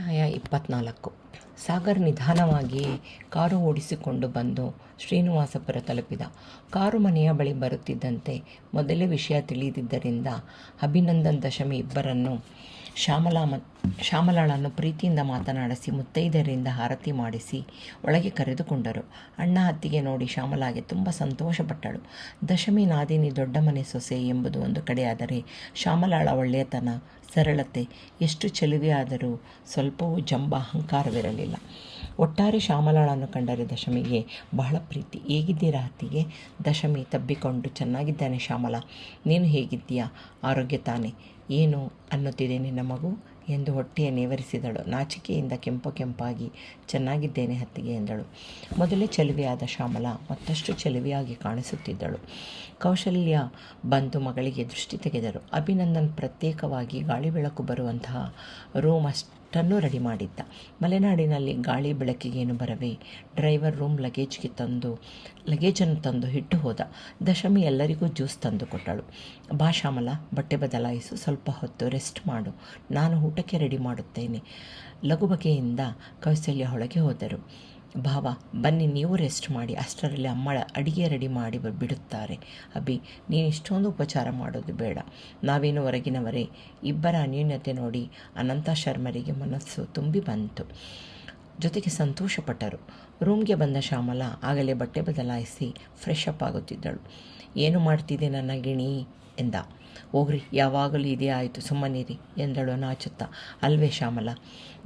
ಅಧ್ಯಾಯ 24. ಸಾಗರ್ ನಿಧಾನವಾಗಿ ಕಾರು ಓಡಿಸಿಕೊಂಡು ಬಂದು ಶ್ರೀನಿವಾಸಪುರ ತಲುಪಿದ. ಕಾರು ಮನೆಯ ಬಳಿ ಬರುತ್ತಿದ್ದಂತೆ ಮೊದಲೇ ವಿಷಯ ತಿಳಿದಿದ್ದರಿಂದ ಅಭಿನಂದನ್, ದಶಮಿ ಇಬ್ಬರನ್ನು ಶ್ಯಾಮಲಾಳನ್ನು ಪ್ರೀತಿಯಿಂದ ಮಾತನಾಡಿಸಿ ಮುತ್ತೈದೆಯರಿಂದ ಆರತಿ ಮಾಡಿಸಿ ಒಳಗೆ ಕರೆದುಕೊಂಡರು. ಅಣ್ಣ ಅತ್ತಿಗೆ ನೋಡಿ ಶ್ಯಾಮಲಾಗೆ ತುಂಬ ಸಂತೋಷಪಟ್ಟಳು. ದಶಮಿ ನಾದಿನಿ ದೊಡ್ಡ ಮನೆ ಸೊಸೆ ಎಂಬುದು ಒಂದು ಕಡೆಯಾದರೆ, ಶ್ಯಾಮಲಾಳ ಒಳ್ಳೆಯತನ, ಸರಳತೆ, ಎಷ್ಟು ಚೆಲುವೆಯಾದರೂ ಸ್ವಲ್ಪವೂ ಜಂಬ ಅಹಂಕಾರವಿರಲಿಲ್ಲ. ಒಟ್ಟಾರೆ ಶ್ಯಾಮಲಾಳನ್ನು ಕಂಡರೆ ದಶಮಿಗೆ ಬಹಳ ಪ್ರೀತಿ. ಹೇಗಿದ್ದೀರಾ ಅತ್ತಿಗೆ? ದಶಮಿ ತಬ್ಬಿಕೊಂಡು, ಚೆನ್ನಾಗಿದ್ದಾನೆ ಶ್ಯಾಮಲಾ, ನೀನು ಹೇಗಿದ್ದೀಯಾ? ಆರೋಗ್ಯ ತಾನೆ? ಏನು ಅನ್ನುತ್ತಿದೆ ನಿನ್ನ ಮಗು ಎಂದು ಹೊಟ್ಟೆಯ ನೇವರಿಸಿದಳು. ನಾಚಿಕೆಯಿಂದ ಕೆಂಪಾಗಿ, ಚೆನ್ನಾಗಿದ್ದೇನೆ ಅತ್ತಿಗೆ ಎಂದಳು. ಮೊದಲೇ ಚೆಲುವೆಯಾದ ಶ್ಯಾಮಲಾ ಮತ್ತಷ್ಟು ಚೆಲುವೆಯಾಗಿ ಕಾಣಿಸುತ್ತಿದ್ದಳು. ಕೌಶಲ್ಯ ಬಂದು ಮಗಳಿಗೆ ದೃಷ್ಟಿ ತೆಗೆದರು. ಅಭಿನಂದನ್ ಪ್ರತ್ಯೇಕವಾಗಿ ಗಾಳಿ ಬೆಳಕು ಬರುವಂತಹ ರೂಮ್ ಅಷ್ಟನ್ನು ರೆಡಿ ಮಾಡಿದ್ದ. ಮಲೆನಾಡಿನಲ್ಲಿ ಗಾಳಿ ಬೆಳಕಿಗೇನು ಬರವೇ. ಡ್ರೈವರ್ ರೂಮ್ ಲಗೇಜನ್ನು ತಂದು ಇಟ್ಟು ಹೋದ. ದಶಮಿ ಎಲ್ಲರಿಗೂ ಜ್ಯೂಸ್ ತಂದು ಕೊಟ್ಟಳು. ಬಾ ಶ್ಯಾಮಲಾ, ಬಟ್ಟೆ ಬದಲಾಯಿಸು, ಸ್ವಲ್ಪ ಹೊತ್ತು ರೆಸ್ಟ್ ಮಾಡು, ನಾನು ಊಟಕ್ಕೆ ರೆಡಿ ಮಾಡುತ್ತೇನೆ. ಲಘು ಬಗೆಯಿಂದ ಕೌಸಲ್ಯ ಹೊಳಗೆ ಹೋದರು. ಭಾವ, ಬನ್ನಿ ನೀವು ರೆಸ್ಟ್ ಮಾಡಿ, ಅಷ್ಟರಲ್ಲಿ ಅಮ್ಮ ಅಡಿಗೆ ರೆಡಿ ಮಾಡಿ ಬಿಡುತ್ತಾರೆ. ಅಭಿ, ನೀನು ಇಷ್ಟೊಂದು ಉಪಚಾರ ಮಾಡೋದು ಬೇಡ, ನಾವೇನು ಹೊರಗಿನವರೇ. ಇಬ್ಬರ ಅನ್ಯೋನ್ಯತೆ ನೋಡಿ ಅನಂತ ಶರ್ಮರಿಗೆ ಮನಸ್ಸು ತುಂಬಿ ಬಂತು. ಜೊತೆಗೆ ಸಂತೋಷಪಟ್ಟರು. ರೂಮ್ಗೆ ಬಂದ ಶ್ಯಾಮಲಾ ಆಗಲೇ ಬಟ್ಟೆ ಬದಲಾಯಿಸಿ ಫ್ರೆಶ್ ಅಪ್ ಆಗುತ್ತಿದ್ದಳು. ಏನು ಮಾಡ್ತಿದ್ದೆ ನನ್ನ ಗಿಣಿ ಎಂದ. ಹೋಗ್ರಿ, ಯಾವಾಗಲೂ ಇದೇ ಆಯಿತು, ಸುಮ್ಮನಿರಿ ಎಂದಳು ನಾಚುತ್ತಾ. ಅಲ್ವೇ ಶ್ಯಾಮಲಾ,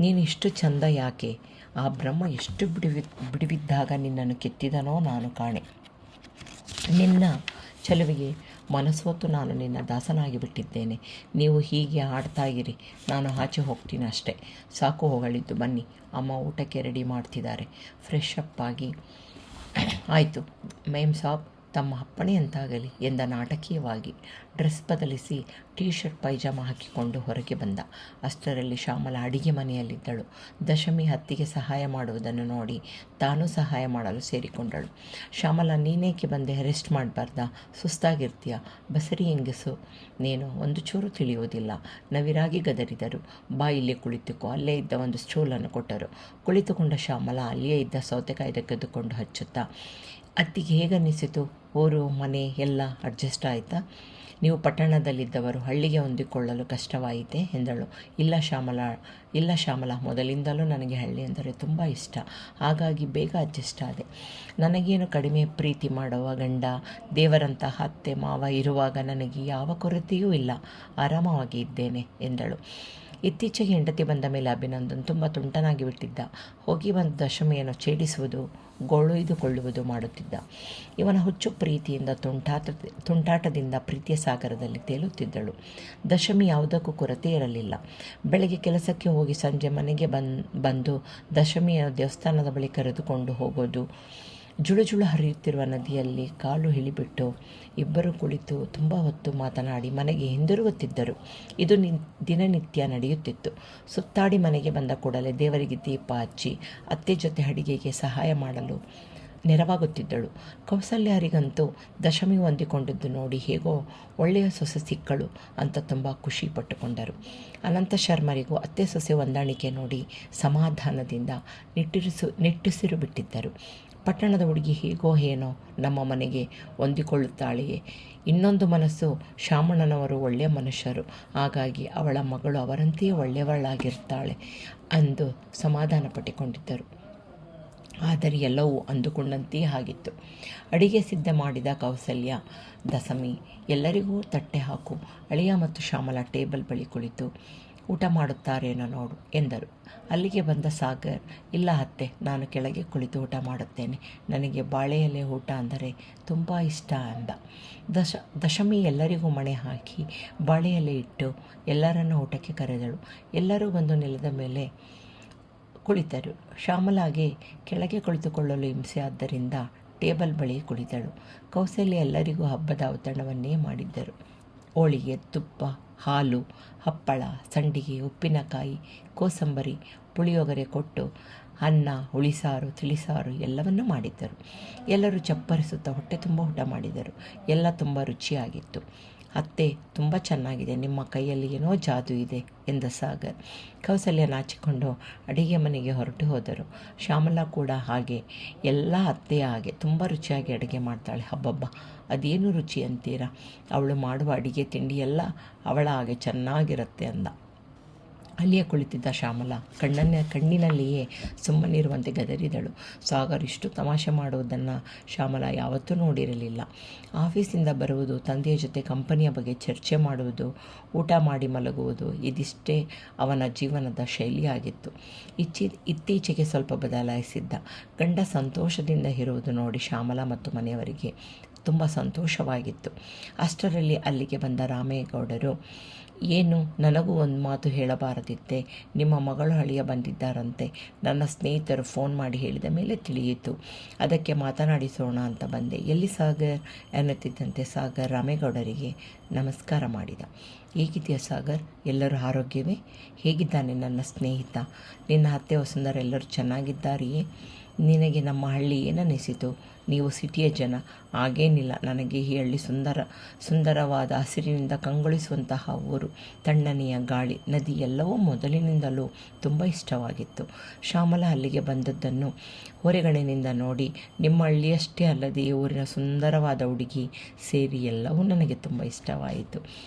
ನೀನು ಇಷ್ಟು ಚಂದ ಯಾಕೆ? ಆ ಬ್ರಹ್ಮ ಎಷ್ಟು ಬಿಡುವಿದ್ದಾಗ ನಿನ್ನನ್ನು ಕೆತ್ತಿದನೋ ನಾನು ಕಾಣೆ. ನಿನ್ನ ಚೆಲುವಿಗೆ ಮನಸ್ಸೊತ್ತು ನಾನು ನಿನ್ನ ದಾಸನಾಗಿ ಬಿಟ್ಟಿದ್ದೇನೆ. ನೀವು ಹೀಗೆ ಆಡ್ತಾಯಿರಿ, ನಾನು ಆಚೆ ಹೋಗ್ತೀನಿ ಅಷ್ಟೇ. ಸಾಕು ಹೊಗಳಿದ್ದು, ಬನ್ನಿ, ಅಮ್ಮ ಊಟಕ್ಕೆ ರೆಡಿ ಮಾಡ್ತಿದ್ದಾರೆ. ಫ್ರೆಶ್ ಅಪ್ ಆಗಿ ಆಯಿತು ಮೇಮ್ ಸಾಬ್, ತಮ್ಮ ಅಪ್ಪಣೆಯಂತಾಗಲಿ ಎಂದ ನಾಟಕೀಯವಾಗಿ. ಡ್ರೆಸ್ ಬದಲಿಸಿ ಟೀ ಶರ್ಟ್ ಪೈಜಾಮ ಹಾಕಿಕೊಂಡು ಹೊರಗೆ ಬಂದ. ಅಷ್ಟರಲ್ಲಿ ಶ್ಯಾಮಲಾ ಅಡಿಗೆ ಮನೆಯಲ್ಲಿದ್ದಳು. ದಶಮಿ ಹತ್ತಿಗೆ ಸಹಾಯ ಮಾಡುವುದನ್ನು ನೋಡಿ ತಾನೂ ಸಹಾಯ ಮಾಡಲು ಸೇರಿಕೊಂಡಳು. ಶ್ಯಾಮಲಾ, ನೀನೇಕೆ ಬಂದೆ? ರೆಸ್ಟ್ ಮಾಡಬಾರ್ದಾ? ಸುಸ್ತಾಗಿರ್ತೀಯ? ಬಸರಿ ಹೆಂಗಸು ನೀನು, ಒಂದು ಚೂರು ತಿಳಿಯುವುದಿಲ್ಲ. ನವಿರಾಗಿ ಗದರಿದರು. ಬಾ, ಇಲ್ಲೇ ಕುಳಿತುಕೋ. ಅಲ್ಲೇ ಇದ್ದ ಒಂದು ಸ್ಟೂಲನ್ನು ಕೊಟ್ಟರು. ಕುಳಿತುಕೊಂಡ ಶ್ಯಾಮಲಾ ಅಲ್ಲಿಯೇ ಇದ್ದ ಸೌತೆಕಾಯಿ ತೆಗೆದುಕೊಂಡು ಹಚ್ಚುತ್ತಾ, ಅತ್ತಿಗೆ ಹೇಗನ್ನಿಸಿತು? ಊರು ಮನೆ ಎಲ್ಲ ಅಡ್ಜಸ್ಟ್ ಆಯಿತಾ? ನೀವು ಪಟ್ಟಣದಲ್ಲಿದ್ದವರು, ಹಳ್ಳಿಗೆ ಹೊಂದಿಕೊಳ್ಳಲು ಕಷ್ಟವಾಯಿತೆ ಎಂದಳು. ಇಲ್ಲ ಶ್ಯಾಮಲಾ, ಮೊದಲಿಂದಲೂ ನನಗೆ ಹಳ್ಳಿ ಅಂದರೆ ತುಂಬ ಇಷ್ಟ. ಹಾಗಾಗಿ ಬೇಗ ಅಡ್ಜಸ್ಟ್ ಆದೆ. ನನಗೇನು ಕಡಿಮೆ ಪ್ರೀತಿ ಮಾಡುವ ಗಂಡ, ದೇವರಂತಹ ಅತ್ತೆ ಮಾವ ಇರುವಾಗ ನನಗೆ ಯಾವ ಕೊರತೆಯೂ ಇಲ್ಲ. ಆರಾಮವಾಗಿ ಇದ್ದೇನೆ ಎಂದಳು. ಇತ್ತೀಚೆಗೆ ಹೆಂಡತಿ ಬಂದ ಮೇಲೆ ಅಭಿನಂದನ್ ತುಂಬ ತುಂಟನಾಗಿ ಬಿಟ್ಟಿದ್ದ. ಹೋಗಿ ಬಂದ ದಶಮಿಯನ್ನು ಛೇಡಿಸುವುದು, ಗೊಳೊಯ್ದುಕೊಳ್ಳುವುದು ಮಾಡುತ್ತಿದ್ದ. ಇವನ ಹುಚ್ಚು ಪ್ರೀತಿಯಿಂದ ತುಂಟಾಟದಿಂದ ಪ್ರೀತಿಯ ಸಾಗರದಲ್ಲಿ ತೇಲುತ್ತಿದ್ದಳು. ದಶಮಿ ಯಾವುದಕ್ಕೂ ಕೊರತೆ ಇರಲಿಲ್ಲ. ಬೆಳಗ್ಗೆ ಕೆಲಸಕ್ಕೆ ಹೋಗಿ ಸಂಜೆ ಮನೆಗೆ ಬಂದು ದಶಮಿಯ ದೇವಸ್ಥಾನದ ಬಳಿ ಕರೆದುಕೊಂಡು ಹೋಗೋದು, ಜುಳು ಹರಿಯುತ್ತಿರುವ ನದಿಯಲ್ಲಿ ಕಾಲು ಇಳಿಬಿಟ್ಟು ಇಬ್ಬರು ಕುಳಿತು ತುಂಬ ಹೊತ್ತು ಮಾತನಾಡಿ ಮನೆಗೆ ಹಿಂದಿರುಗುತ್ತಿದ್ದರು. ಇದು ದಿನನಿತ್ಯ ನಡೆಯುತ್ತಿತ್ತು. ಸುತ್ತಾಡಿ ಮನೆಗೆ ಬಂದ ಕೂಡಲೇ ದೇವರಿಗೆ ದೀಪ ಹಚ್ಚಿ ಅತ್ತೆ ಜೊತೆ ಅಡಿಗೆಗೆ ಸಹಾಯ ಮಾಡಲು ನೆರವಾಗುತ್ತಿದ್ದಳು. ಕೌಸಲ್ಯರಿಗಂತೂ ದಶಮಿ ಹೊಂದಿಕೊಂಡಿದ್ದು ನೋಡಿ ಹೇಗೋ ಒಳ್ಳೆಯ ಸೊಸೆ ಸಿಕ್ಕಳು ಅಂತ ತುಂಬ ಖುಷಿ ಪಟ್ಟುಕೊಂಡರು. ಅನಂತ ಶರ್ಮರಿಗೂ ಅತ್ತೆ ಸೊಸೆ ಹೊಂದಾಣಿಕೆ ನೋಡಿ ಸಮಾಧಾನದಿಂದ ನಿಟ್ಟುಸಿರು ಬಿಟ್ಟಿದ್ದರು. ಪಟ್ಟಣದ ಹುಡುಗಿ ಹೇಗೋ ಏನೋ ನಮ್ಮ ಮನೆಗೆ ಹೊಂದಿಕೊಳ್ಳುತ್ತಾಳೆಯೇ. ಇನ್ನೊಂದು ಮನಸ್ಸು, ಶಾಮಣ್ಣನವರು ಒಳ್ಳೆಯ ಮನುಷ್ಯರು, ಹಾಗಾಗಿ ಅವಳ ಮಗಳು ಅವರಂತೆಯೇ ಒಳ್ಳೆಯವಳಾಗಿರ್ತಾಳೆ ಎಂದು ಸಮಾಧಾನ ಪಟ್ಟುಕೊಂಡಿದ್ದರು. ಆದರೆ ಎಲ್ಲವೂ ಅಂದುಕೊಂಡಂತೆಯೇ ಆಗಿತ್ತು. ಅಡಿಗೆ ಸಿದ್ಧ ಮಾಡಿದ ಕೌಸಲ್ಯ, ದಶಮಿ, ಎಲ್ಲರಿಗೂ ತಟ್ಟೆ ಹಾಕು. ಅಳಿಯ ಮತ್ತು ಶ್ಯಾಮಲಾ ಟೇಬಲ್ ಬಳಿ ಕುಳಿತು ಊಟ ಮಾಡುತ್ತಾರೇನೋ ನೋಡು ಎಂದರು. ಅಲ್ಲಿಗೆ ಬಂದ ಸಾಗರ್, ಇಲ್ಲ ಅತ್ತೆ, ನಾನು ಕೆಳಗೆ ಕುಳಿತು ಊಟ ಮಾಡುತ್ತೇನೆ, ನನಗೆ ಬಾಳೆ ಎಲೆ ಊಟ ಅಂದರೆ ತುಂಬ ಇಷ್ಟ ಅಂದ. ದಶಮಿ ಎಲ್ಲರಿಗೂ ಮಣೆ ಹಾಕಿ ಬಾಳೆ ಎಲೆ ಇಟ್ಟು ಎಲ್ಲರನ್ನೂ ಊಟಕ್ಕೆ ಕರೆದಳು. ಎಲ್ಲರೂ ಬಂದು ನೆಲದ ಮೇಲೆ ಕುಳಿತರು. ಶ್ಯಾಮಲಾಗೆ ಕೆಳಗೆ ಕುಳಿತುಕೊಳ್ಳಲು ಹಿಂಸೆ ಆದ್ದರಿಂದ ಟೇಬಲ್ ಬಳಿ ಕುಳಿತಳು. ಕೌಸಲ್ಯ ಎಲ್ಲರಿಗೂ ಹಬ್ಬದ ಔತಣವನ್ನೇ ಮಾಡಿದ್ದರು. ಹೋಳಿಗೆ, ತುಪ್ಪ, ಹಾಲು, ಹಪ್ಪಳ, ಸಂಡಿಗೆ, ಉಪ್ಪಿನಕಾಯಿ, ಕೋಸಂಬರಿ, ಪುಳಿಯೋಗರೆ ಕೊಟ್ಟು ಅನ್ನ, ಹುಳಿಸಾರು, ತಿಳಿಸಾರು ಎಲ್ಲವನ್ನೂ ಮಾಡಿದ್ದರು. ಎಲ್ಲರೂ ಚಪ್ಪರಿಸುತ್ತಾ ಹೊಟ್ಟೆ ತುಂಬ ಊಟ ಮಾಡಿದರು. ಎಲ್ಲ ತುಂಬ ರುಚಿಯಾಗಿತ್ತು. ಅತ್ತೆ ತುಂಬ ಚೆನ್ನಾಗಿದೆ, ನಿಮ್ಮ ಕೈಯಲ್ಲಿ ಏನೋ ಜಾದು ಇದೆ ಎಂದ ಸಾಗರ್. ಕೌಸಲ್ಯ ನಾಚಿಕೊಂಡು ಅಡಿಗೆ ಮನೆಗೆ ಹೊರಟು ಹೋದರು. ಶ್ಯಾಮಲಾ ಕೂಡ ಹಾಗೆ, ಎಲ್ಲ ಅತ್ತೆಯ ಹಾಗೆ ತುಂಬ ರುಚಿಯಾಗಿ ಅಡುಗೆ ಮಾಡ್ತಾಳೆ. ಹಬ್ಬಬ್ಬ, ಅದೇನು ರುಚಿ ಅಂತೀರಾ, ಅವಳು ಮಾಡುವ ಅಡಿಗೆ ತಿಂಡಿ ಎಲ್ಲ ಅವಳ ಹಾಗೆ ಚೆನ್ನಾಗಿರುತ್ತೆ ಅಂದ. ಅಲ್ಲಿಯೇ ಕುಳಿತಿದ್ದ ಶ್ಯಾಮಲಾ ಕಣ್ಣಿನಲ್ಲಿಯೇ ಸುಮ್ಮನಿರುವಂತೆ ಗದರಿದಳು. ಸಾಗರ್ ಇಷ್ಟು ತಮಾಷೆ ಮಾಡುವುದನ್ನು ಶ್ಯಾಮಲಾ ಯಾವತ್ತೂ ನೋಡಿರಲಿಲ್ಲ. ಆಫೀಸಿಂದ ಬರುವುದು, ತಂದೆಯ ಜೊತೆ ಕಂಪನಿಯ ಬಗ್ಗೆ ಚರ್ಚೆ ಮಾಡುವುದು, ಊಟ ಮಾಡಿ ಮಲಗುವುದು, ಇದಿಷ್ಟೇ ಅವನ ಜೀವನದ ಶೈಲಿಯಾಗಿತ್ತು. ಇತ್ತೀಚೆಗೆ ಸ್ವಲ್ಪ ಬದಲಾಯಿಸಿದ್ದ. ಗಂಡ ಸಂತೋಷದಿಂದ ಇರುವುದು ನೋಡಿ ಶ್ಯಾಮಲಾ ಮತ್ತು ಮನೆಯವರಿಗೆ ತುಂಬ ಸಂತೋಷವಾಗಿತ್ತು. ಅಷ್ಟರಲ್ಲಿ ಅಲ್ಲಿಗೆ ಬಂದ ರಾಮೇಗೌಡರು, ಏನು, ನನಗೂ ಒಂದು ಮಾತು ಹೇಳಬಾರದಿತ್ತೆ, ನಿಮ್ಮ ಮಗಳು ಅಳಿಯ ಬಂದಿದ್ದಾರಂತೆ, ನನ್ನ ಸ್ನೇಹಿತರು ಫೋನ್ ಮಾಡಿ ಹೇಳಿದ ಮೇಲೆ ತಿಳಿಯಿತು, ಅದಕ್ಕೆ ಮಾತನಾಡಿಸೋಣ ಅಂತ ಬಂದೆ. ಎಲ್ಲಿ ಸಾಗರ್ ಎನ್ನುತ್ತಿದ್ದಂತೆ ಸಾಗರ್ ರಾಮೇಗೌಡರಿಗೆ ನಮಸ್ಕಾರ ಮಾಡಿದ. ಹೇಗಿದೆಯಾ ಸಾಗರ್, ಎಲ್ಲರೂ ಆರೋಗ್ಯವೇ? ಹೇಗಿದ್ದಾನೆ ನನ್ನ ಸ್ನೇಹಿತ? ನಿನ್ನ ಅತ್ತೆ ವಸುಂಧರ ಎಲ್ಲರೂ ಚೆನ್ನಾಗಿದ್ದಾರೆಯೇ? ನಿನಗೆ ನಮ್ಮ ಹಳ್ಳಿ ಏನನ್ನಿಸಿತು? ನೀವು ಸಿಟಿಯ ಜನ. ಹಾಗೇನಿಲ್ಲ, ನನಗೆ ಈ ಹಳ್ಳಿ ಸುಂದರವಾದ ಹಸಿರಿನಿಂದ ಕಂಗೊಳಿಸುವಂತಹ ಊರು, ತಣ್ಣನೆಯ ಗಾಳಿ, ನದಿ ಎಲ್ಲವೂ ಮೊದಲಿನಿಂದಲೂ ತುಂಬ ಇಷ್ಟವಾಗಿತ್ತು. ಶ್ಯಾಮಲಾ ಅಲ್ಲಿಗೆ ಬಂದದ್ದನ್ನು ಹೊರಗಣಿನಿಂದ ನೋಡಿ, ನಿಮ್ಮ ಹಳ್ಳಿಯಷ್ಟೇ ಅಲ್ಲದೆ ಈ ಊರಿನ ಸುಂದರವಾದ ಹುಡುಗಿ ಸೇರಿ ಎಲ್ಲವೂ ನನಗೆ ತುಂಬ ಇಷ್ಟವಾಯಿತು.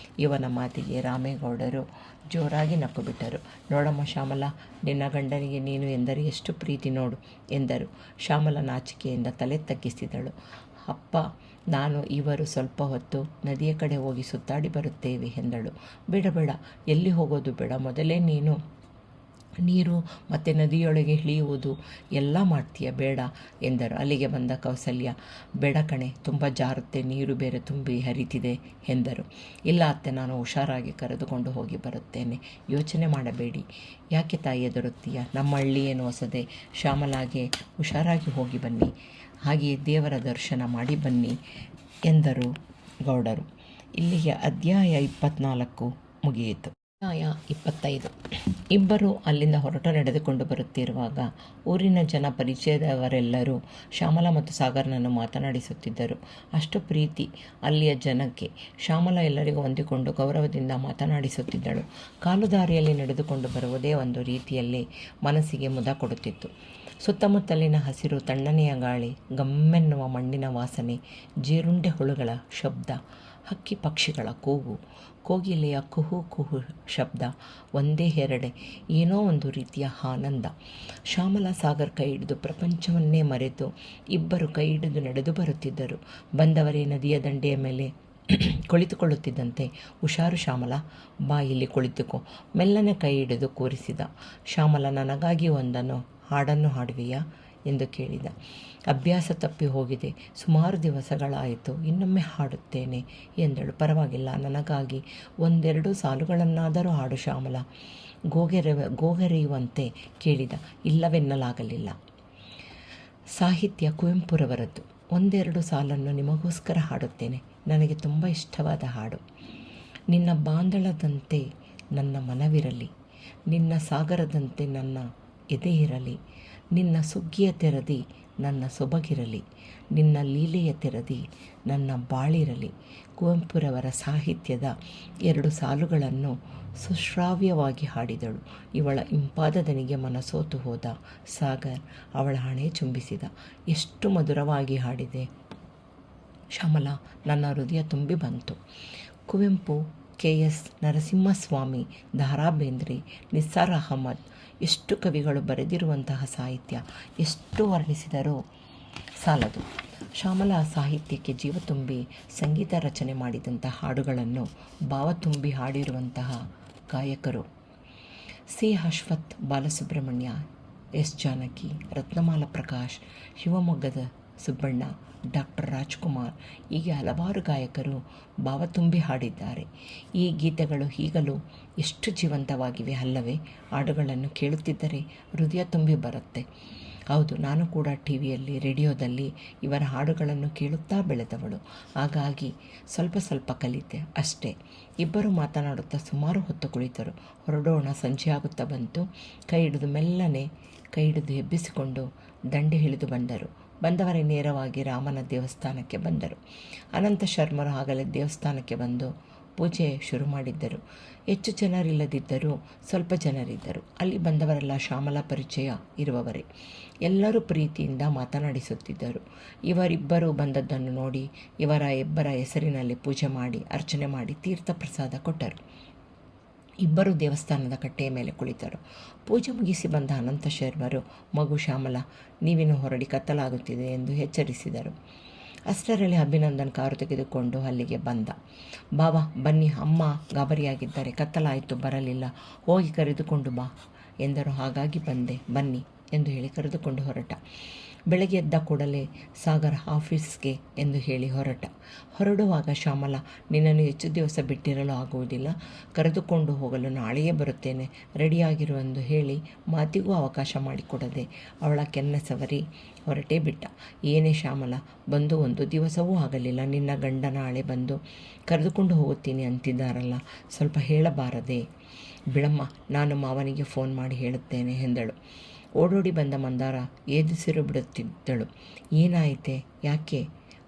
ಇವನ ಮಾತಿಗೆ ರಾಮೇಗೌಡರು ಜೋರಾಗಿ ನಕ್ಕು ಬಿಟ್ಟರು. ನೋಡಮ್ಮ ಶ್ಯಾಮಲಾ, ನಿನ್ನ ಗಂಡನಿಗೆ ನೀನು ಎಂದರೆ ಎಷ್ಟು ಪ್ರೀತಿ ನೋಡು ಎಂದರು. ಶ್ಯಾಮಲಾ ನಾಚಿಕೆಯಿಂದ ತಲೆ ತಗ್ಗಿಸಿದಳು. ಅಪ್ಪ, ನಾನು ಇವರು ಸ್ವಲ್ಪ ಹೊತ್ತು ನದಿಯ ಕಡೆ ಹೋಗಿ ಸುತ್ತಾಡಿ ಬರುತ್ತೇವೆ ಎಂದಳು. ಬೇಡ, ಎಲ್ಲಿ ಹೋಗೋದು ಬೇಡ, ಮೊದಲೇ ನೀನು ನೀರು ಮತ್ತು ನದಿಯೊಳಗೆ ಇಳಿಯುವುದು ಎಲ್ಲ ಮಾಡ್ತೀಯ, ಬೇಡ ಎಂದರು. ಅಲ್ಲಿಗೆ ಬಂದ ಕೌಸಲ್ಯ, ಬೇಡ ಕಣೆ, ತುಂಬ ಜಾರುತ್ತೆ, ನೀರು ಬೇರೆ ತುಂಬಿ ಹರಿತಿದೆ ಎಂದರು. ಇಲ್ಲ ಅತ್ತೆ, ನಾನು ಹುಷಾರಾಗಿ ಕರೆದುಕೊಂಡು ಹೋಗಿ ಬರುತ್ತೇನೆ, ಯೋಚನೆ ಮಾಡಬೇಡಿ. ಯಾಕೆ ತಾಯಿ ಎದುರುತ್ತೀಯ? ನಮ್ಮ ಹಳ್ಳಿ ಏನು ಹೊಸದೆ. ಶ್ಯಾಮಲಾಗೆ ಹುಷಾರಾಗಿ ಹೋಗಿ ಬನ್ನಿ, ಹಾಗೆಯೇ ದೇವರ ದರ್ಶನ ಮಾಡಿ ಬನ್ನಿ ಎಂದರು ಗೌಡರು. ಇಲ್ಲಿಗೆ ಅಧ್ಯಾಯ 24 ಮುಗಿಯಿತು. ಅಧ್ಯಾಯ 25. ಇಬ್ಬರು ಅಲ್ಲಿಂದ ಹೊರಟು ನಡೆದುಕೊಂಡು ಬರುತ್ತಿರುವಾಗ ಊರಿನ ಜನ, ಪರಿಚಯದವರೆಲ್ಲರೂ ಶ್ಯಾಮಲಾ ಮತ್ತು ಸಾಗರ್ನನ್ನು ಮಾತನಾಡಿಸುತ್ತಿದ್ದರು. ಅಷ್ಟು ಪ್ರೀತಿ ಅಲ್ಲಿಯ ಜನಕ್ಕೆ. ಶ್ಯಾಮಲಾ ಎಲ್ಲರಿಗೂ ಹೊಂದಿಕೊಂಡು ಗೌರವದಿಂದ ಮಾತನಾಡಿಸುತ್ತಿದ್ದಳು. ಕಾಲುದಾರಿಯಲ್ಲಿ ನಡೆದುಕೊಂಡು ಬರುವುದೇ ಒಂದು ರೀತಿಯಲ್ಲಿ ಮನಸ್ಸಿಗೆ ಮುದ ಕೊಡುತ್ತಿತ್ತು. ಸುತ್ತಮುತ್ತಲಿನ ಹಸಿರು, ತಣ್ಣನೆಯ ಗಾಳಿ, ಗಮ್ಮೆನ್ನುವ ಮಣ್ಣಿನ ವಾಸನೆ, ಜೀರುಂಡೆ ಹುಳುಗಳ ಶಬ್ದ, ಹಕ್ಕಿ ಪಕ್ಷಿಗಳ ಕೂಗು, ಕೋಗಿಲೆಯ ಕುಹು ಶಬ್ದ, ಒಂದೇ ಎರಡೆ ಏನೋ ಒಂದು ರೀತಿಯ ಆನಂದ. ಶ್ಯಾಮಲಾ ಸಾಗರ್ ಕೈ ಹಿಡಿದು ಪ್ರಪಂಚವನ್ನೇ ಮರೆತು ಇಬ್ಬರು ಕೈ ಹಿಡಿದು ನಡೆದು ಬರುತ್ತಿದ್ದರು. ಬಂದವರೇ ನದಿಯ ದಂಡೆಯ ಮೇಲೆ ಕುಳಿತುಕೊಳ್ಳುತ್ತಿದ್ದಂತೆ, ಹುಷಾರು ಶ್ಯಾಮಲಾ, ಬಾ ಇಲ್ಲಿ ಕುಳಿತುಕೋ, ಮೆಲ್ಲನೆ ಕೈ ಹಿಡಿದು ಕೂರಿಸಿದ. ಶ್ಯಾಮಲಾ, ನನಗಾಗಿ ಒಂದನ್ನು ಹಾಡನ್ನು ಹಾಡುವೆಯಾ ಎಂದು ಕೇಳಿದ. ಅಭ್ಯಾಸ ತಪ್ಪಿ ಹೋಗಿದೆ, ಸುಮಾರು ದಿವಸಗಳಾಯಿತು, ಇನ್ನೊಮ್ಮೆ ಹಾಡುತ್ತೇನೆ ಎಂದಳು. ಪರವಾಗಿಲ್ಲ, ನನಗಾಗಿ ಒಂದೆರಡು ಸಾಲುಗಳನ್ನಾದರೂ ಹಾಡು ಶ್ಯಾಮಲಾ, ಗೋಗರೆಯುವಂತೆ ಕೇಳಿದ. ಇಲ್ಲವೆನ್ನಲಾಗಲಿಲ್ಲ. ಸಾಹಿತ್ಯ ಕುವೆಂಪುರವರದ್ದು. ಒಂದೆರಡು ಸಾಲನ್ನು ನಿಮಗೋಸ್ಕರ ಹಾಡುತ್ತೇನೆ. ನನಗೆ ತುಂಬ ಇಷ್ಟವಾದ ಹಾಡು. ನಿನ್ನ ಬಾಂಧಳದಂತೆ ನನ್ನ ಮನವಿರಲಿ, ನಿನ್ನ ಸಾಗರದಂತೆ ನನ್ನ ಎದೆ ಇರಲಿ, ನಿನ್ನ ಸುಗ್ಗಿಯ ತೆರದಿ ನನ್ನ ಸೊಬಗಿರಲಿ, ನಿನ್ನ ಲೀಲೆಯ ತೆರದಿ ನನ್ನ ಬಾಳಿರಲಿ. ಕುವೆಂಪುರವರ ಸಾಹಿತ್ಯದ 2 ಸಾಲುಗಳನ್ನು ಸುಶ್ರಾವ್ಯವಾಗಿ ಹಾಡಿದಳು. ಇವಳ ಇಂಪಾದ ದನಿಗೆ ಮನಸೋತು ಹೋದ ಸಾಗರ್ ಅವಳ ಹಣೆ ಚುಂಬಿಸಿದ. ಎಷ್ಟು ಮಧುರವಾಗಿ ಹಾಡಿದೆ ಶ್ಯಾಮಲಾ, ನನ್ನ ಹೃದಯ ತುಂಬಿ ಬಂತು. ಕುವೆಂಪು, KS ನರಸಿಂಹಸ್ವಾಮಿ, ದಾರಾ ಬೇಂದ್ರೆ, ನಿಸಾರ್ ಅಹಮದ್, ಎಷ್ಟು ಕವಿಗಳು ಬರೆದಿರುವಂತಹ ಸಾಹಿತ್ಯ ಎಷ್ಟು ವರ್ಣಿಸಿದರೂ ಸಾಲದು. ಶ್ಯಾಮಲಾ ಸಾಹಿತ್ಯಕ್ಕೆ ಜೀವ ತುಂಬಿ ಸಂಗೀತ ರಚನೆ ಮಾಡಿದಂಥ ಹಾಡುಗಳನ್ನು ಭಾವ ತುಂಬಿ ಹಾಡಿರುವಂತಹ ಗಾಯಕರು ಸಿ. ಅಶ್ವಥ್ ಬಾಲಸುಬ್ರಹ್ಮಣ್ಯ, S. ಜಾನಕಿ, ರತ್ನಮಾಲ ಪ್ರಕಾಶ್, ಶಿವಮೊಗ್ಗದ ಸುಬ್ಬಣ್ಣ, ಡಾಕ್ಟರ್ ರಾಜ್ಕುಮಾರ್, ಹೀಗೆ ಹಲವಾರು ಗಾಯಕರು ಭಾವ ತುಂಬಿ ಹಾಡಿದ್ದಾರೆ. ಈ ಗೀತೆಗಳು ಈಗಲೂ ಎಷ್ಟು ಜೀವಂತವಾಗಿವೆ ಅಲ್ಲವೇ? ಹಾಡುಗಳನ್ನು ಕೇಳುತ್ತಿದ್ದರೆ ಹೃದಯ ತುಂಬಿ ಬರುತ್ತೆ. ಹೌದು, ನಾನು ಕೂಡ ಟಿವಿಯಲ್ಲಿ, ರೇಡಿಯೋದಲ್ಲಿ ಇವರ ಹಾಡುಗಳನ್ನು ಕೇಳುತ್ತಾ ಬೆಳೆದವಳು. ಹಾಗಾಗಿ ಸ್ವಲ್ಪ ಕಲಿತೆ ಅಷ್ಟೇ. ಇಬ್ಬರು ಮಾತನಾಡುತ್ತಾ ಸುಮಾರು ಹೊತ್ತು ಕುಳಿತರು. ಹೊರಡೋಣ, ಸಂಜೆ ಆಗುತ್ತಾ ಬಂತು. ಮೆಲ್ಲನೆ ಕೈ ಹಿಡಿದು ಎಬ್ಬಿಸಿಕೊಂಡು ದಂಡೆ ಇಳಿದು ಬಂದರು. ಬಂದವರೇ ನೇರವಾಗಿ ರಾಮನ ದೇವಸ್ಥಾನಕ್ಕೆ ಬಂದರು. ಅನಂತ ಶರ್ಮರು ಆಗಲೇ ದೇವಸ್ಥಾನಕ್ಕೆ ಬಂದು ಪೂಜೆ ಶುರು ಮಾಡಿದ್ದರು. ಹೆಚ್ಚು ಜನರಿಲ್ಲದಿದ್ದರೂ ಸ್ವಲ್ಪ ಜನರಿದ್ದರು. ಅಲ್ಲಿ ಬಂದವರೆಲ್ಲ ಶ್ಯಾಮಲಾ ಪರಿಚಯ ಇರುವವರೇ. ಎಲ್ಲರೂ ಪ್ರೀತಿಯಿಂದ ಮಾತನಾಡಿಸುತ್ತಿದ್ದರು. ಇವರಿಬ್ಬರು ಬಂದದ್ದನ್ನು ನೋಡಿ ಇವರ ಇಬ್ಬರ ಹೆಸರಿನಲ್ಲಿ ಪೂಜೆ ಮಾಡಿ ಅರ್ಚನೆ ಮಾಡಿ ತೀರ್ಥ ಪ್ರಸಾದ ಕೊಟ್ಟರು. ಇಬ್ಬರು ದೇವಸ್ಥಾನದ ಕಟ್ಟೆಯ ಮೇಲೆ ಕುಳಿತರು. ಪೂಜೆ ಮುಗಿಸಿ ಬಂದ ಅನಂತ ಶರ್ಮರು, ಮಗು ಶ್ಯಾಮಲಾ, ನೀವಿನ್ನು ಹೊರಡಿ, ಕತ್ತಲಾಗುತ್ತಿದೆ ಎಂದು ಎಚ್ಚರಿಸಿದರು. ಅಷ್ಟರಲ್ಲಿ ಅಭಿನಂದನ್ ಕಾರು ತೆಗೆದುಕೊಂಡು ಅಲ್ಲಿಗೆ ಬಂದ. ಬಾಬಾ ಬನ್ನಿ, ಅಮ್ಮ ಗಾಬರಿಯಾಗಿದ್ದಾರೆ, ಕತ್ತಲಾಯಿತು, ಬರಲಿಲ್ಲ, ಹೋಗಿ ಕರೆದುಕೊಂಡು ಬಾ ಎಂದರು. ಹಾಗಾಗಿ ಬಂದೆ, ಬನ್ನಿ ಎಂದು ಹೇಳಿ ಕರೆದುಕೊಂಡು ಹೊರಟ. ಬೆಳಗ್ಗೆ ಎದ್ದ ಕೂಡಲೇ ಸಾಗರ್ ಆಫೀಸ್ಗೆ ಎಂದು ಹೇಳಿ ಹೊರಡುವಾಗ ಶ್ಯಾಮಲಾ, ನಿನ್ನನ್ನು ಹೆಚ್ಚು ದಿವಸ ಬಿಟ್ಟಿರಲು ಆಗುವುದಿಲ್ಲ, ಕರೆದುಕೊಂಡು ಹೋಗಲು ನಾಳೆಯೇ ಬರುತ್ತೇನೆ, ರೆಡಿಯಾಗಿರು ಎಂದು ಹೇಳಿ ಮಾತಿಗೂ ಅವಕಾಶ ಮಾಡಿಕೊಡದೆ ಅವಳ ಕೆನ್ನೆ ಸವರಿ ಹೊರಟೇ ಬಿಟ್ಟ. ಏನೇ ಶ್ಯಾಮಲಾ, ಬಂದು ಒಂದು ದಿವಸವೂ ಆಗಲಿಲ್ಲ, ನಿನ್ನ ಗಂಡ ನಾಳೆ ಬಂದು ಕರೆದುಕೊಂಡು ಹೋಗುತ್ತೀನಿ ಅಂತಿದ್ದಾರಲ್ಲ, ಸ್ವಲ್ಪ ಹೇಳಬಾರದೆ? ಬಿಡಮ್ಮ, ನಾನು ಮಾವನಿಗೆ ಫೋನ್ ಮಾಡಿ ಹೇಳುತ್ತೇನೆ ಎಂದಳು. ಓಡೋಡಿ ಬಂದ ಮಂದಾರ ಏದಿಸಿರು ಬಿಡುತ್ತಿದ್ದಳು. ಏನಾಯಿತೆ, ಯಾಕೆ?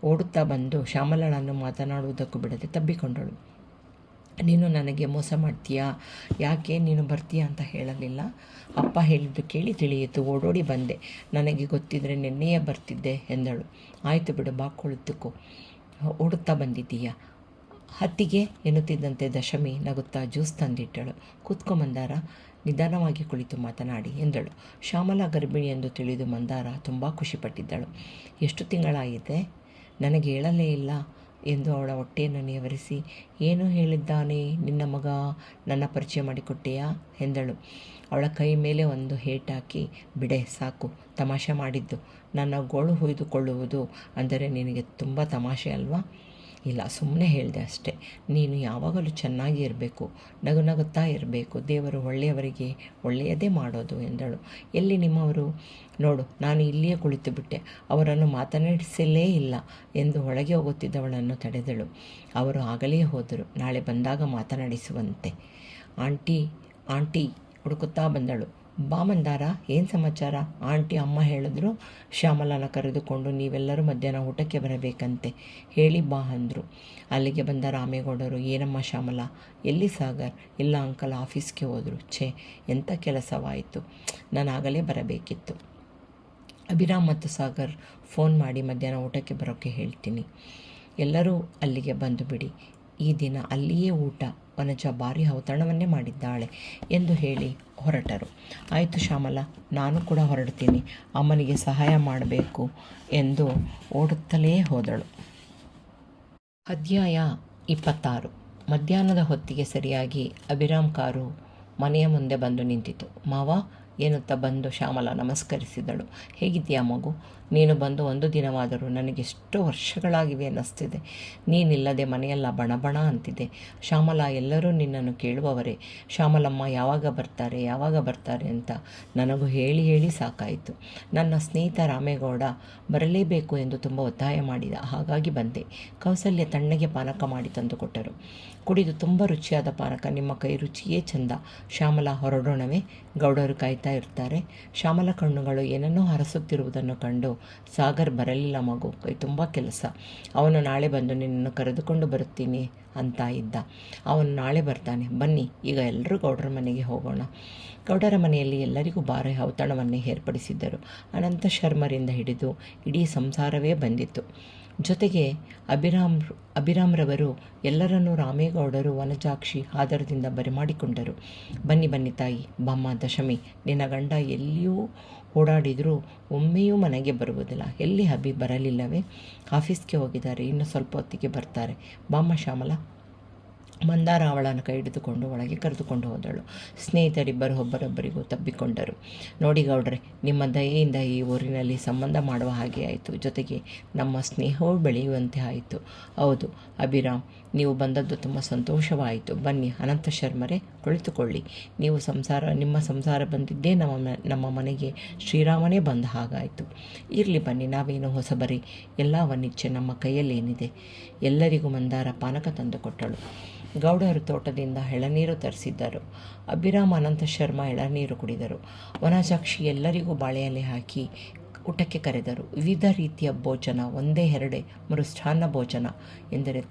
ಓಡುತ್ತಾ ಬಂದು ಶ್ಯಾಮಲಳನ್ನು ಮಾತನಾಡುವುದಕ್ಕೂ ಬಿಡದೆ ತಬ್ಬಿಕೊಂಡಳು. ನೀನು ನನಗೆ ಮೋಸ ಮಾಡ್ತೀಯಾ? ಯಾಕೆ ನೀನು ಬರ್ತೀಯಾ ಅಂತ ಹೇಳಲಿಲ್ಲ? ಅಪ್ಪ ಹೇಳಿದ್ದು ಕೇಳಿ ತಿಳಿಯಿತು, ಓಡೋಡಿ ಬಂದೆ, ನನಗೆ ಗೊತ್ತಿದ್ದರೆ ನಿನ್ನೆಯೇ ಬರ್ತಿದ್ದೆ ಎಂದಳು. ಆಯಿತು ಬಿಡು, ಬಾ ಕುಳಿತುಕೋ, ಓಡುತ್ತಾ ಬಂದಿದ್ದೀಯಾ? ಹತ್ತಿಗೆ ಎನ್ನುತ್ತಿದ್ದಂತೆ ದಶಮಿ ನಗುತ್ತಾ ಜ್ಯೂಸ್ ತಂದಿಟ್ಟಳು. ಕೂತ್ಕೊ ಮಂದಾರ, ನಿಧಾನವಾಗಿ ಕುಳಿತು ಮಾತನಾಡಿ ಎಂದಳು. ಶ್ಯಾಮಲಾ ಗರ್ಭಿಣಿ ಎಂದು ತಿಳಿದು ಮಂದಾರ ತುಂಬ ಖುಷಿಪಟ್ಟಿದ್ದಳು. ಎಷ್ಟು ತಿಂಗಳಾಗಿದೆ? ನನಗೆ ಹೇಳಲೇ ಇಲ್ಲ ಎಂದು ಅವಳ ಹೊಟ್ಟೆಯನ್ನು ನೇವರಿಸಿ, ಏನು ಹೇಳಿದ್ದಾನೆ ನಿನ್ನ ಮಗ, ನನ್ನ ಪರಿಚಯ ಮಾಡಿಕೊಟ್ಟೆಯಾ ಎಂದಳು. ಅವಳ ಕೈ ಮೇಲೆ ಒಂದು ಹೇಟಾಕಿ, ಬಿಡೆ ಸಾಕು, ತಮಾಷೆ ಮಾಡಿದ್ದು, ನನ್ನ ಗೋಳು ಹೊಯ್ದುಕೊಳ್ಳುವುದು ಅಂದರೆ ನಿನಗೆ ತುಂಬ ತಮಾಷೆ ಅಲ್ವಾ? ಇಲ್ಲ, ಸುಮ್ಮನೆ ಹೇಳಿದೆ ಅಷ್ಟೆ. ನೀನು ಯಾವಾಗಲೂ ಚೆನ್ನಾಗಿ ಇರಬೇಕು, ನಗುತ್ತಾ ಇರಬೇಕು, ದೇವರು ಒಳ್ಳೆಯವರಿಗೆ ಒಳ್ಳೆಯದೇ ಮಾಡೋದು ಎಂದಳು. ಎಲ್ಲಿ ನಿಮ್ಮವರು? ನೋಡು, ನಾನು ಇಲ್ಲಿಯೇ ಕುಳಿತು ಬಿಟ್ಟೆ, ಅವರನ್ನು ಮಾತನಾಡಿಸಲೇ ಇಲ್ಲ ಎಂದು ಒಳಗೆ ಹೋಗುತ್ತಿದ್ದವಳನ್ನು ತಡೆದಳು. ಅವರು ಆಗಲೇ ಹೋದರು, ನಾಳೆ ಬಂದಾಗ ಮಾತನಾಡಿಸುವಂತೆ. ಆಂಟಿ ಹುಡುಕುತ್ತಾ ಬಂದಳು. ಬಾ ಮಂದಾರ, ಏನು ಸಮಾಚಾರ? ಆಂಟಿ ಅಮ್ಮ ಹೇಳಿದ್ರು ಶ್ಯಾಮಲನ ಕರೆದುಕೊಂಡು ನೀವೆಲ್ಲರೂ ಮಧ್ಯಾಹ್ನ ಊಟಕ್ಕೆ ಬರಬೇಕಂತೆ, ಹೇಳಿ ಬಾ ಅಂದರು. ಅಲ್ಲಿಗೆ ಬಂದ ರಾಮೇಗೌಡರು, ಏನಮ್ಮ ಶ್ಯಾಮಲಾ, ಎಲ್ಲಿ ಸಾಗರ್? ಇಲ್ಲ ಅಂಕಲ್, ಆಫೀಸ್ಗೆ ಹೋದರು. ಛೇ, ಎಂಥ ಕೆಲಸವಾಯಿತು, ನಾನು ಆಗಲೇ ಬರಬೇಕಿತ್ತು. ಅಭಿರಾಮ್ ಮತ್ತು ಸಾಗರ್ ಫೋನ್ ಮಾಡಿ ಮಧ್ಯಾಹ್ನ ಊಟಕ್ಕೆ ಬರೋಕ್ಕೆ ಹೇಳ್ತೀನಿ, ಎಲ್ಲರೂ ಅಲ್ಲಿಗೆ ಬಂದು ಬಿಡಿ. ಈ ದಿನ ಅಲ್ಲಿಯೇ ಊಟ, ವನಜ ಭಾರಿ ಔತಣವನ್ನೇ ಮಾಡಿದ್ದಾಳೆ ಎಂದು ಹೇಳಿ ಹೊರಟರು. ಆಯಿತು ಶ್ಯಾಮಲಾ, ನಾನು ಕೂಡ ಹೊರಡ್ತೀನಿ, ಅಮ್ಮನಿಗೆ ಸಹಾಯ ಮಾಡಬೇಕು ಎಂದು ಓಡುತ್ತಲೇ ಹೋದಳು. ಅಧ್ಯಾಯ 26. ಮಧ್ಯಾಹ್ನದ ಹೊತ್ತಿಗೆ ಸರಿಯಾಗಿ ಅಭಿರಾಮ್ ಕಾರು ಮನೆಯ ಮುಂದೆ ಬಂದು ನಿಂತಿತು. ಮಾವ ಎನ್ನುತ್ತಾ ಬಂದು ಶ್ಯಾಮಲಾ ನಮಸ್ಕರಿಸಿದಳು. ಹೇಗಿದ್ದೀಯಾ ಮಗು? ನೀನು ಬಂದು ಒಂದು ದಿನವಾದರೂ ನನಗೆಷ್ಟೋ ವರ್ಷಗಳಾಗಿವೆ ಅನ್ನಿಸ್ತಿದೆ. ನೀನಿಲ್ಲದೆ ಮನೆಯೆಲ್ಲ ಬಣಬಣ ಅಂತಿದೆ. ಶ್ಯಾಮಲಾ, ಎಲ್ಲರೂ ನಿನ್ನನ್ನು ಕೇಳುವವರೇ, ಶ್ಯಾಮಲಮ್ಮ ಯಾವಾಗ ಬರ್ತಾರೆ ಅಂತ ನನಗೂ ಹೇಳಿ ಹೇಳಿ ಸಾಕಾಯಿತು. ನನ್ನ ಸ್ನೇಹಿತ ರಾಮೇಗೌಡ ಬರಲೇಬೇಕು ಎಂದು ತುಂಬ ಒತ್ತಾಯ ಮಾಡಿದ, ಹಾಗಾಗಿ ಬಂದೆ. ಕೌಸಲ್ಯ ತಣ್ಣಗೆ ಪಾನಕ ಮಾಡಿ ತಂದು ಕೊಟ್ಟರು. ಕುಡಿದು ತುಂಬ ರುಚಿಯಾದ ಪಾನಕ, ನಿಮ್ಮ ಕೈ ರುಚಿಯೇ ಚಂದ. ಶ್ಯಾಮಲಾ, ಹೊರಡೋಣವೇ? ಗೌಡರು ಕಾಯ್ತಾ ಇರ್ತಾರೆ. ಶ್ಯಾಮಲಾ ಕಣ್ಣುಗಳು ಏನನ್ನೋ ಹರಸುತ್ತಿರುವುದನ್ನು ಕಂಡು, ಸಾಗರ್ ಬರಲಿಲ್ಲ ಮಗು, ಕೈ ತುಂಬ ಕೆಲಸ, ಅವನು ನಾಳೆ ಬಂದು ನಿನ್ನನ್ನು ಕರೆದುಕೊಂಡು ಬರುತ್ತೀನಿ ಅಂತ ಇದ್ದ, ಅವನು ನಾಳೆ ಬರ್ತಾನೆ. ಬನ್ನಿ, ಈಗ ಎಲ್ಲರೂ ಗೌಡರ ಮನೆಗೆ ಹೋಗೋಣ. ಗೌಡರ ಮನೆಯಲ್ಲಿ ಎಲ್ಲರಿಗೂ ಭಾರಿ ಔತಣವನ್ನೇ ಏರ್ಪಡಿಸಿದ್ದರು. ಅನಂತ ಶರ್ಮರಿಂದ ಹಿಡಿದು ಇಡೀ ಸಂಸಾರವೇ ಬಂದಿತ್ತು. ಜೊತೆಗೆ ಅಭಿರಾಮ್ರವರು ಎಲ್ಲರನ್ನೂ ರಾಮೇಗೌಡರು, ವನಜಾಕ್ಷಿ ಆದರದಿಂದ ಬರಮಾಡಿಕೊಂಡರು. ಬನ್ನಿ ತಾಯಿ, ಬಾಮ್ಮ ದಶಮಿ, ನಿನ್ನ ಗಂಡ ಎಲ್ಲಿಯೂ ಓಡಾಡಿದರೂ ಒಮ್ಮೆಯೂ ಮನೆಗೆ ಬರುವುದಿಲ್ಲ. ಎಲ್ಲಿ ಅಭಿ ಬರಲಿಲ್ಲವೇ? ಆಫೀಸ್ಗೆ ಹೋಗಿದ್ದಾರೆ, ಇನ್ನು ಸ್ವಲ್ಪ ಹೊತ್ತಿಗೆ ಬರ್ತಾರೆ. ಬಾಮ್ಮ ಶ್ಯಾಮಲಾ. ಮಂದಾರ ಅವಳನ್ನು ಕೈ ಹಿಡಿದುಕೊಂಡು ಒಳಗೆ ಕರೆದುಕೊಂಡು ಹೋದಳು. ಸ್ನೇಹಿತರಿಬ್ಬರು ಒಬ್ಬರೊಬ್ಬರಿಗೂ ತಬ್ಬಿಕೊಂಡರು. ನೋಡಿ ಗೌಡ್ರೆ, ನಿಮ್ಮ ದಯೆಯಿಂದ ಈ ಊರಿನಲ್ಲಿ ಸಂಬಂಧ ಮಾಡುವ ಹಾಗೆ ಆಯಿತು, ಜೊತೆಗೆ ನಮ್ಮ ಸ್ನೇಹವೂ ಬೆಳೆಯುವಂತೆ ಆಯಿತು. ಹೌದು ಅಭಿರಾಮ್, ನೀವು ಬಂದದ್ದು ತುಂಬ ಸಂತೋಷವಾಯಿತು. ಬನ್ನಿ ಅನಂತ ಶರ್ಮರೇ, ಕುಳಿತುಕೊಳ್ಳಿ. ನಿಮ್ಮ ಸಂಸಾರ ಬಂದಿದ್ದೇ ನಮ್ಮ ಮನೆಗೆ ಶ್ರೀರಾಮನೇ ಬಂದ ಹಾಗಾಯಿತು. ಇರಲಿ ಬನ್ನಿ, ನಾವೇನು ಹೊಸಬರಿ, ಎಲ್ಲ ಅವನಿಚ್ಛೆ, ನಮ್ಮ ಕೈಯಲ್ಲೇನಿದೆ. ಎಲ್ಲರಿಗೂ ಮಂದಾರ ಪಾನಕ ತಂದು ಕೊಟ್ಟಳು. ಗೌಡರು ತೋಟದಿಂದ ಎಳನೀರು ತರಿಸಿದ್ದರು. ಅಭಿರಾಮ್ ಅನಂತ ಶರ್ಮ ಎಳನೀರು ಕುಡಿದರು. ವನಜಾಕ್ಷಿ ಎಲ್ಲರಿಗೂ ಬಾಳೆಯಲೆ ಹಾಕಿ ಊಟಕ್ಕೆ ಕರೆದರು. ವಿವಿಧ ರೀತಿಯ ಭೋಜನ, ಒಂದೇ ಎರಡೇ ಮೃಷ್ಟಾನ್ನ ಭೋಜನ ಎಂದರೆ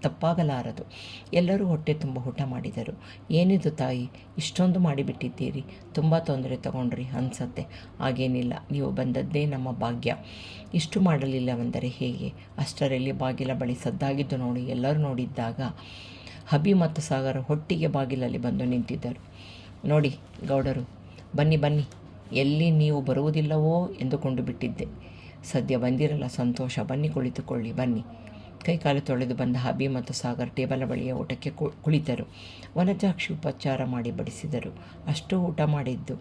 ತಪ್ಪಾಗಲಾರದು. ಎಲ್ಲರೂ ಹೊಟ್ಟೆ ತುಂಬ ಊಟ ಮಾಡಿದರು. ಏನಿದು ತಾಯಿ, ಇಷ್ಟೊಂದು ಮಾಡಿಬಿಟ್ಟಿದ್ದೀರಿ, ತುಂಬ ತೊಂದರೆ ತಗೊಂಡ್ರಿ ಅನ್ಸತ್ತೆ. ಹಾಗೇನಿಲ್ಲ, ನೀವು ಬಂದದ್ದೇ ನಮ್ಮ ಭಾಗ್ಯ. ಇಷ್ಟು ಮಾಡಲಿಲ್ಲವೆಂದರೆ ಹೇಗೆ? ಅಷ್ಟರಲ್ಲಿ ಬಾಗಿಲ ಬಳಿ ಸದ್ದಾಗಿದ್ದು ನೋಡಿ ಎಲ್ಲರೂ ನೋಡಿದ್ದಾಗ ಹಬಿ ಮತ್ತು ಸಾಗರ ಒಟ್ಟಿಗೆ ಬಾಗಿಲಲ್ಲಿ ಬಂದು ನಿಂತಿದ್ದರು. ನೋಡಿ ಗೌಡರು, ಬನ್ನಿ ಬನ್ನಿ, ಎಲ್ಲಿ ನೀವು ಬರುವುದಿಲ್ಲವೋ ಎಂದುಕೊಂಡು ಬಿಟ್ಟಿದ್ದೆ. ಸದ್ಯ ಬಂದಿರಲ್ಲ, ಸಂತೋಷ. ಬನ್ನಿ ಕುಳಿತುಕೊಳ್ಳಿ, ಬನ್ನಿ. ಕೈಕಾಲು ತೊಳೆದು ಬಂದ ಹಬಿ ಮತ್ತು ಸಾಗರ್ ಟೇಬಲ್ ಬಳಿಯ ಊಟಕ್ಕೆ ಕುಳಿತರು. ವನಜಾಕ್ಷಿ ಉಪಚಾರ ಮಾಡಿ ಬಡಿಸಿದರು. ಅಷ್ಟು ಊಟ ಮಾಡಿದ್ದು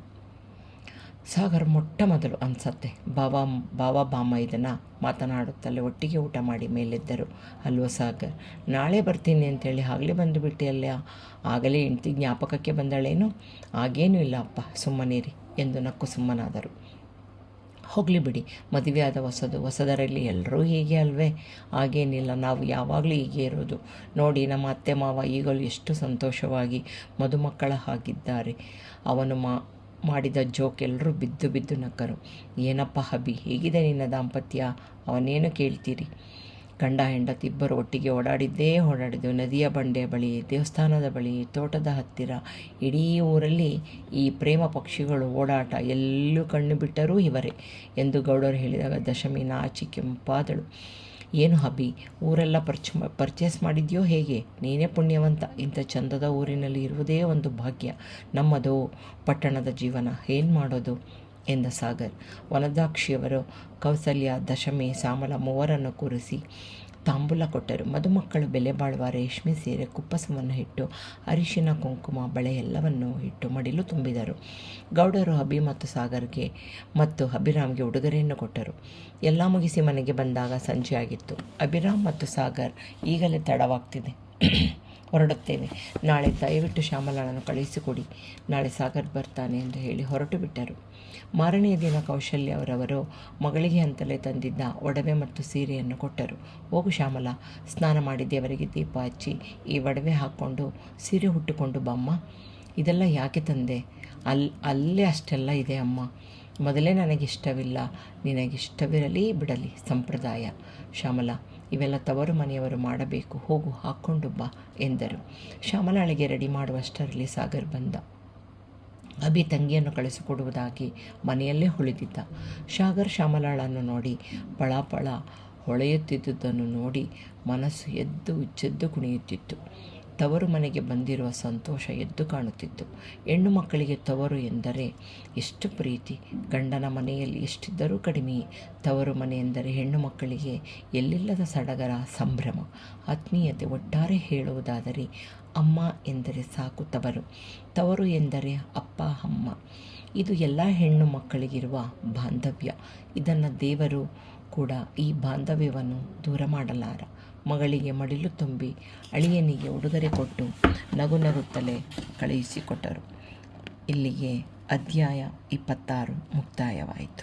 ಸಾಗರ್ ಮೊಟ್ಟ ಮೊದಲು ಅನ್ಸತ್ತೆ. ಬಾವ ಬಾಮ ಇದನ್ನು ಮಾತನಾಡುತ್ತಲೇ ಒಟ್ಟಿಗೆ ಊಟ ಮಾಡಿ ಮೇಲೆದ್ದರು. ಅಲ್ವೋ ಸಾಗರ್, ನಾಳೆ ಬರ್ತೀನಿ ಅಂತೇಳಿ ಆಗಲೇ ಬಂದುಬಿಟ್ಟೆ ಅಲ್ಲ? ಆಗಲೇ ಹೆಂಡ್ತಿ ಜ್ಞಾಪಕಕ್ಕೆ ಬಂದಳೇನು? ಹಾಗೇನೂ ಇಲ್ಲ ಅಪ್ಪ, ಸುಮ್ಮನಿರಿ ಎಂದು ನಕ್ಕು ಸುಮ್ಮನಾದರು. ಹೋಗಲಿ ಬಿಡಿ, ಮದುವೆಯಾದ ಹೊಸದರಲ್ಲಿ ಎಲ್ಲರೂ ಹೀಗೆ ಅಲ್ವೇ? ಹಾಗೇನಿಲ್ಲ, ನಾವು ಯಾವಾಗಲೂ ಹೀಗೆ ಇರೋದು. ನೋಡಿ, ನಮ್ಮ ಅತ್ತೆ ಮಾವ ಈಗಲೂ ಎಷ್ಟು ಸಂತೋಷವಾಗಿ ಮದುಮಕ್ಕಳ ಹಾಗಿದ್ದಾರೆ. ಅವನು ಮಾಡಿದ ಜೋಕ್ ಎಲ್ಲರೂ ಬಿದ್ದು ಬಿದ್ದು ನಕ್ಕರು. ಏನಪ್ಪ ಹಬಿ, ಹೇಗಿದೆ ನಿನ್ನ ದಾಂಪತ್ಯ? ಅವನೇನು ಕೇಳ್ತೀರಿ? ಗಂಡ ಹೆಂಡತಿ ಇಬ್ಬರು ಒಟ್ಟಿಗೆ ಓಡಾಡಿದ್ದು ನದಿಯ ಬಂಡೆ ಬಳಿ, ದೇವಸ್ಥಾನದ ಬಳಿ, ತೋಟದ ಹತ್ತಿರ. ಇಡೀ ಊರಲ್ಲಿ ಈ ಪ್ರೇಮ ಪಕ್ಷಿಗಳು ಓಡಾಟ ಎಲ್ಲೂ ಕಣ್ಣು ಬಿಟ್ಟರೂ ಇವರೇ ಎಂದು ಗೌಡರು ಹೇಳಿದಾಗ ದಶಮಿ ನಾಚಿ ಕೆಂಪಾದಳು. ಏನು ಹಬಿ, ಊರೆಲ್ಲ ಪರ್ಚೇಸ್ ಮಾಡಿದ್ಯೋ ಹೇಗೆ? ನೀನೇ ಪುಣ್ಯವಂತ. ಇಂಥ ಚಂದದ ಊರಿನಲ್ಲಿ ಇರುವುದೇ ಒಂದು ಭಾಗ್ಯ. ನಮ್ಮದು ಪಟ್ಟಣದ ಜೀವನ, ಏನು ಮಾಡೋದು ಎಂದ ಸಾಗರ್. ವನಜಾಕ್ಷಿಯವರು ಕೌಸಲ್ಯ, ದಶಮಿ, ಶ್ಯಾಮಲ ಮೂವರನ್ನು ಕೂರಿಸಿ ತಾಂಬೂಲ ಕೊಟ್ಟರು. ಮದುಮಕ್ಕಳು ಬೆಲೆ ಬಾಳುವ ರೇಷ್ಮೆ ಸೀರೆ, ಕುಪ್ಪಸವನ್ನು ಇಟ್ಟು, ಅರಿಶಿನ, ಕುಂಕುಮ, ಬಳೆ ಎಲ್ಲವನ್ನೂ ಇಟ್ಟು ಮಡಿಲು ತುಂಬಿದರು. ಗೌಡರು ಹಬಿ ಮತ್ತು ಸಾಗರ್ಗೆ ಮತ್ತು ಅಭಿರಾಮ್ಗೆ ಉಡುಗೊರೆಯನ್ನು ಕೊಟ್ಟರು. ಎಲ್ಲ ಮುಗಿಸಿ ಮನೆಗೆ ಬಂದಾಗ ಸಂಜೆ ಆಗಿತ್ತು. ಅಭಿರಾಮ್ ಮತ್ತು ಸಾಗರ್, ಈಗಲೇ ತಡವಾಗ್ತಿದೆ, ಹೊರಡುತ್ತೇವೆ. ನಾಳೆ ದಯವಿಟ್ಟು ಶ್ಯಾಮಲಳನ್ನು ಕಳುಹಿಸಿಕೊಡಿ. ನಾಳೆ ಸಾಗರ್ ಬರ್ತಾನೆ ಎಂದು ಹೇಳಿ ಹೊರಟು ಬಿಟ್ಟರು. ಮಾರನೆಯ ದಿನ ಕೌಶಲ್ಯ ಅವರವರು ಮಗಳಿಗೆ ಅಂತಲೇ ತಂದಿದ್ದ ಒಡವೆ ಮತ್ತು ಸೀರೆಯನ್ನು ಕೊಟ್ಟರು. ಹೋಗು ಶ್ಯಾಮಲ, ಸ್ನಾನ ಮಾಡಿ ದೇವರಿಗೆ ದೀಪ ಹಚ್ಚಿ ಈ ಒಡವೆ ಹಾಕ್ಕೊಂಡು ಸೀರೆ ಹುಟ್ಟುಕೊಂಡು ಬಮ್ಮ. ಇದೆಲ್ಲ ಯಾಕೆ ತಂದೆ? ಅಲ್ಲೇ ಅಷ್ಟೆಲ್ಲ ಇದೆ ಅಮ್ಮ. ಮೊದಲೇ ನನಗಿಷ್ಟವಿಲ್ಲ, ನಿನಗಿಷ್ಟವಿರಲಿ ಬಿಡಲಿ, ಸಂಪ್ರದಾಯ. ಶ್ಯಾಮಲ, ಇವೆಲ್ಲ ತವರು ಮನೆಯವರು ಮಾಡಬೇಕು, ಹೋಗು ಹಾಕ್ಕೊಂಡು ಬಾ ಎಂದರು. ಶ್ಯಾಮಲಾಳಿಗೆ ರೆಡಿ ಮಾಡುವಷ್ಟರಲ್ಲಿ ಸಾಗರ್ ಬಂದ. ಅಭಿ ತಂಗಿಯನ್ನು ಕಳಿಸಿಕೊಡುವುದಾಗಿ ಮನೆಯಲ್ಲೇ ಉಳಿದಿದ್ದ. ಸಾಗರ್ ಶ್ಯಾಮಲಾಳನ್ನು ನೋಡಿ ಪಳ ಹೊಳೆಯುತ್ತಿದ್ದುದನ್ನು ನೋಡಿ ಮನಸ್ಸು ಎದ್ದು ಕುಣಿಯುತ್ತಿತ್ತು. ತವರು ಮನೆಗೆ ಬಂದಿರುವ ಸಂತೋಷ ಎದ್ದು ಕಾಣುತ್ತಿತ್ತು. ಹೆಣ್ಣು ಮಕ್ಕಳಿಗೆ ತವರು ಎಂದರೆ ಎಷ್ಟು ಪ್ರೀತಿ. ಗಂಡನ ಮನೆಯಲ್ಲಿ ಎಷ್ಟಿದ್ದರೂ ಕಡಿಮೆ. ತವರು ಮನೆ ಎಂದರೆ ಹೆಣ್ಣು ಮಕ್ಕಳಿಗೆ ಎಲ್ಲಿಲ್ಲದ ಸಡಗರ, ಸಂಭ್ರಮ, ಆತ್ಮೀಯತೆ. ಒಟ್ಟಾರೆ ಹೇಳುವುದಾದರೆ ಅಮ್ಮ ಎಂದರೆ ಸಾಕು ತವರು. ತವರು ಎಂದರೆ ಅಪ್ಪ ಅಮ್ಮ. ಇದು ಎಲ್ಲ ಹೆಣ್ಣು ಮಕ್ಕಳಿಗಿರುವ ಬಾಂಧವ್ಯ. ಇದನ್ನು ದೇವರು ಕೂಡ ಈ ಬಾಂಧವ್ಯವನ್ನು ದೂರ ಮಾಡಲಾರ. ಮಗಳಿಗೆ ಮಡಿಲು ತುಂಬಿ ಅಳಿಯನಿಗೆ ಉಡುಗೊರೆ ಕೊಟ್ಟು ನಗುತ್ತಲೇ ಕಳುಹಿಸಿಕೊಟ್ಟರು. ಇಲ್ಲಿಗೆ ಅಧ್ಯಾಯ 26 ಮುಕ್ತಾಯವಾಯಿತು.